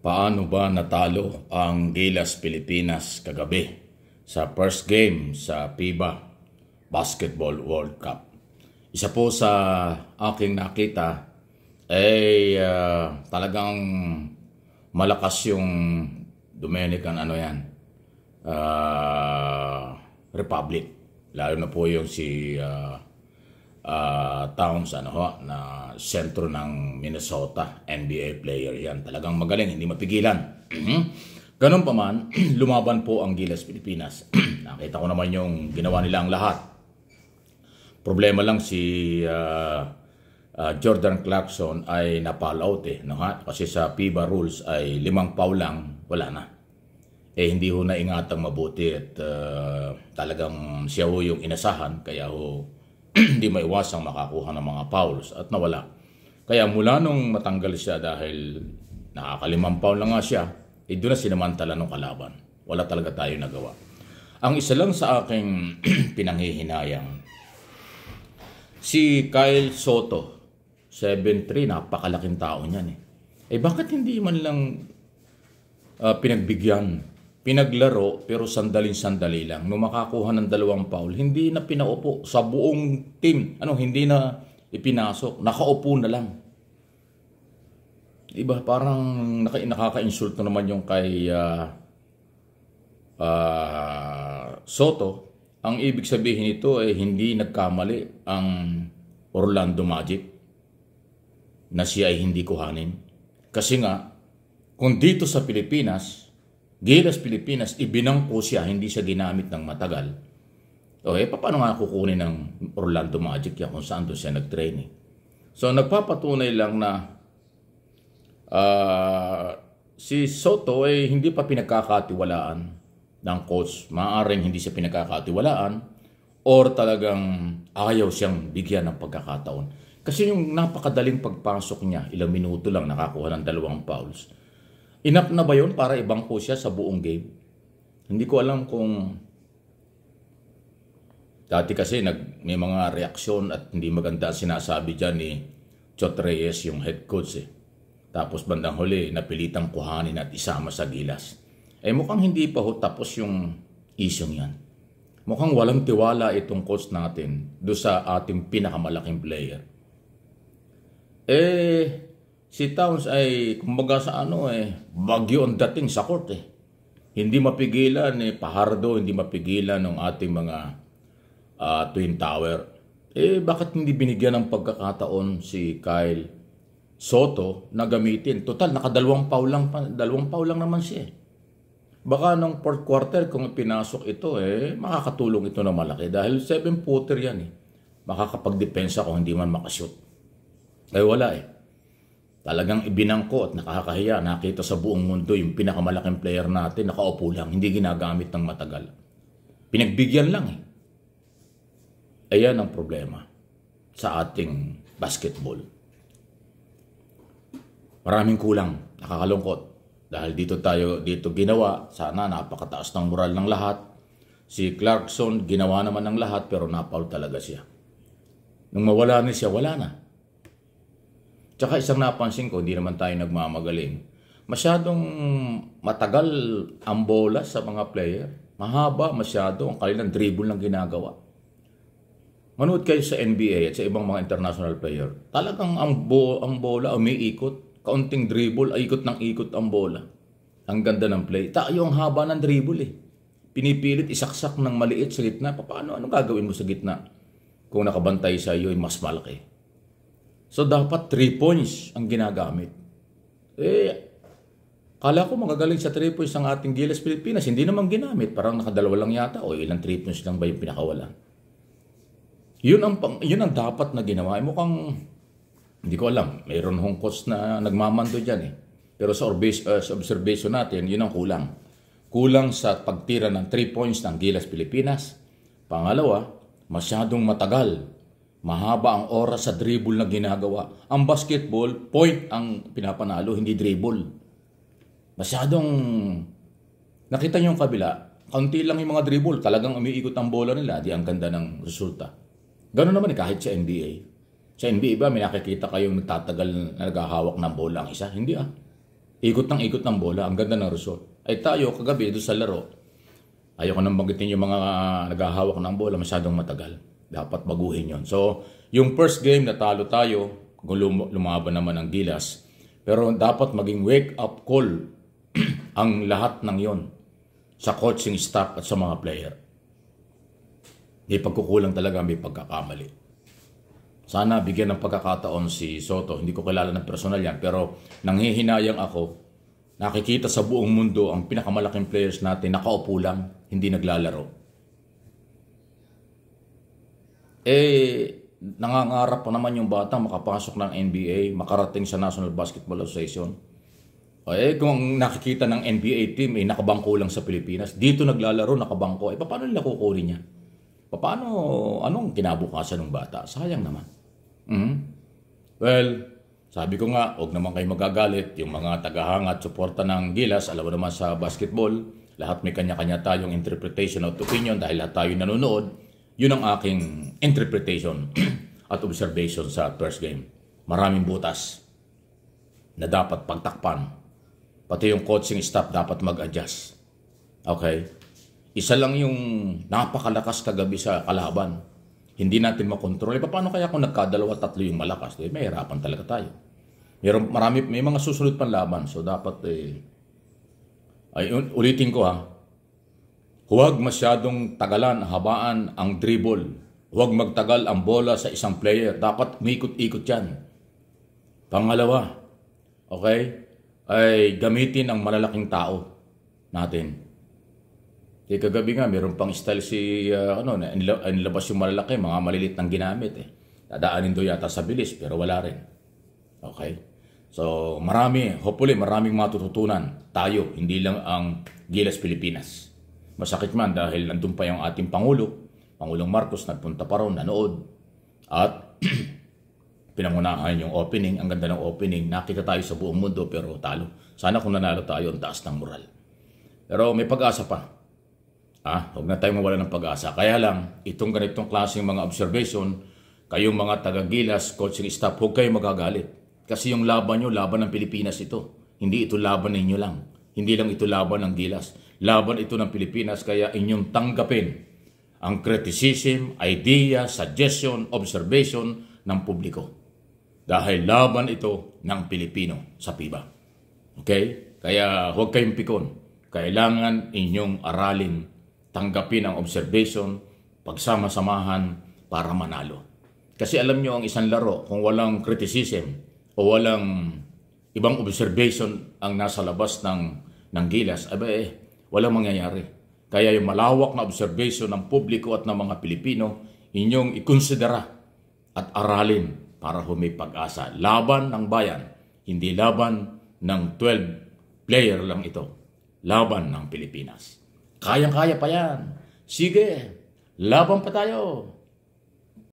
Paano ba natalo ang Gilas Pilipinas kagabi sa first game sa FIBA Basketball World Cup? Isa po sa aking nakita ay talagang malakas yung Dominican Republic. Lalo na po yung si Towns na sentro ng Minnesota, NBA player yan. Talagang magaling, hindi mapigilan. Ganun pa man, lumaban po ang Gilas Pilipinas. Nakita ko naman yung ginawa nilang lahat. Problema lang si Jordan Clarkson ay na-foul out kasi sa FIBA rules ay 5 foul lang, wala na. Hindi ho naingatang mabuti at talagang siya ho yung inasahan, kaya ho hindi maiwasang makakuha ng mga fouls at nawala. Kaya mula nung matanggal siya dahil nakakalimang foul lang nga siya, doon na sinamantala ng kalaban. Wala talaga tayo nagawa. Ang isa lang sa aking pinanghihinayang, si Kyle Soto, 7'3", napakalaking tao niyan bakit hindi man lang pinagbigyan? Pinaglaro pero sandali lang. Nung makakuha ng 2 foul, hindi na pinaupo sa buong team. Hindi na ipinasok. Nakaupo na lang. Diba? Parang nakaka-insulto naman yung kay Soto. Ang ibig sabihin nito ay hindi nagkamali ang Orlando Magic na siya ay hindi kuhanin. Kasi nga, kung dito sa Pilipinas, Gilas Pilipinas, ibinangko siya, hindi siya ginamit ng matagal. Paano nga kukunin ng Orlando Magic yan kung saan doon siya nag-training? So, nagpapatunay lang na si Soto ay hindi pa pinagkakatiwalaan ng coach. Maaaring hindi siya pinagkakatiwalaan or talagang ayaw siyang bigyan ng pagkakataon. Kasi yung napakadaling pagpasok niya, ilang minuto lang nakakuha ng 2 fouls. Enough na ba yun para ibangko siya sa buong game? Hindi ko alam kung dati kasi may mga reaksyon at hindi maganda sinasabi dyan ni Chot Reyes, yung head coach Tapos bandang huli, napilitang kuhanin at isama sa Gilas. Mukhang hindi pa tapos yung isyong yan. Mukhang walang tiwala itong coach natin do sa ating pinakamalaking player. Si Towns ay kumbaga sa bagyo ang dating sa court Hindi mapigilan pahardo, hindi mapigilan ng ating mga Twin Tower. Bakit hindi binigyan ng pagkakataon si Kyle Soto na gamitin? Total, naka 2 foul lang, 2 foul lang naman siya Baka nung 4th quarter kung pinasok ito makakatulong ito na malaki dahil 7-footer yan Makakapagdepensa kung hindi man makashoot. Wala Talagang ibinangko at nakakahiya. Nakita sa buong mundo yung pinakamalaking player natin, nakaupo lang, hindi ginagamit ng matagal. Pinagbigyan lang Ayan ang problema sa ating basketball. Maraming kulang, nakakalungkot. Dahil dito ginawa, sana napakataas ng moral ng lahat. Si Clarkson, ginawa naman ng lahat pero napaul talaga siya. Nung mawala na siya, wala na. Tsaka isang napansin ko, hindi naman tayo nagmamagaling. Masyadong matagal ang bola sa mga player. Mahaba masyado ang kanilang dribble ng ginagawa. Manood kayo sa NBA at sa ibang mga international player. Talagang ang bola umiikot. Kaunting dribble, ikot ng ikot ang bola. Ang ganda ng play. Tayo ang haba ng dribble Pinipilit isaksak ng maliit sa gitna. Paano? Anong gagawin mo sa gitna? Kung nakabantay sa iyo ay mas malaki. So, dapat 3 points ang ginagamit. Kala ko magagaling sa 3 points ang ating Gilas Pilipinas. Hindi naman ginamit. Parang nakadalawa lang yata. O ilang 3 points lang ba yung pinakawalan? Yun ang dapat na ginawa. Mukhang, hindi ko alam. Mayroon hong coach na nagmamando dyan Pero sa observation natin, yun ang kulang. Kulang sa pagtira ng 3 points ng Gilas Pilipinas. Pangalawa, masyadong matagal. Mahaba ang oras sa dribble na ginagawa. Ang basketball, point ang pinapanalo, hindi dribble. Masyadong, nakita niyo yung kabila, kaunti lang yung mga dribble, talagang umiikot ang bola nila, di ang ganda ng resulta. Ganoon naman kahit sa NBA. Sa NBA ba, may nakikita kayong nagtatagal na naghahawak ng bola ang isa? Hindi Ikot ng bola, ang ganda ng result. Ay tayo, kagabi doon sa laro, ayoko nang banggitin yung mga naghahawak ng bola, masyadong matagal. Dapat baguhin yon. So, yung first game, natalo tayo, kung lumaban naman ang Gilas. Pero dapat maging wake-up call ang lahat ng yon sa coaching staff at sa mga player. May pagkukulang talaga, may pagkakamali. Sana bigyan ng pagkakataon si Soto. Hindi ko kilala ng personal yan, pero nanghihinayang ako. Nakikita sa buong mundo ang pinakamalaking players natin nakaupo lang, hindi naglalaro. Nangangarap pa naman yung bata makapasok ng NBA, makarating sa National Basketball Association. Kung nakikita ng NBA team, nakabangko lang sa Pilipinas. Dito naglalaro, nakabangko. Paano nila kukunin niya? Anong kinabukasan ng bata? Sayang naman. Well, sabi ko nga, huwag naman kayo magagalit. Yung mga tagahangat, suporta ng Gilas, alam mo naman sa basketball, lahat may kanya-kanya tayong interpretation at opinion dahil lahat tayo nanonood. Yun ang aking interpretation at observation sa first game. Maraming butas na dapat pagtakpan. Pati yung coaching staff dapat mag-adjust. Okay? Isa lang yung napakalakas kagabi sa kalaban. Hindi natin makontrol. Paano kaya kung nagkadalawa, tatlo yung malakas? May hirapan talaga tayo. May mga susunod pang laban. So dapat, ulitin ko ha. Huwag masyadong tagalan, habaan ang dribble. Huwag magtagal ang bola sa isang player. Dapat umikot-ikot yan. Pangalawa, okay, ay gamitin ang malalaking tao natin. Kagabi nga, meron pang style nilabas yung malalaki, mga malilit ng ginamit Dadaanin do yata sa bilis, pero wala rin. Okay? So, hopefully, maraming matututunan tayo, hindi lang ang Gilas Pilipinas. Masakit man dahil nandun pa yung ating Pangulong Marcos, nagpunta pa ron, nanood. At pinangunahan yung opening, ang ganda ng opening, nakita tayo sa buong mundo, pero talo. Sana kung nanalo tayo, ang taas ng moral. Pero may pag-asa pa. Huwag na tayong mawala ng pag-asa. Kaya lang, itong ganitong klaseng mga observation, kayong mga taga-Gilas, coaching staff, huwag kayong magagalit. Kasi yung laban nyo, laban ng Pilipinas ito. Hindi ito laban ninyo lang. Hindi lang ito laban ng Gilas. Laban ito ng Pilipinas, kaya inyong tanggapin ang criticism, idea, suggestion, observation ng publiko. Dahil laban ito ng Pilipino sa FIBA. Okay? Kaya huwag kayong pikon. Kailangan inyong aralin, tanggapin ang observation, pagsama-samahan para manalo. Kasi alam nyo ang isang laro, kung walang criticism o walang ibang observation ang nasa labas ng Gilas, walang mangyayari. Kaya yung malawak na observation ng publiko at ng mga Pilipino, inyong ikonsidera at aralin para may pag-asa. Laban ng bayan, hindi laban ng 12 player lang ito. Laban ng Pilipinas. Kayang-kaya pa yan. Sige, laban pa tayo.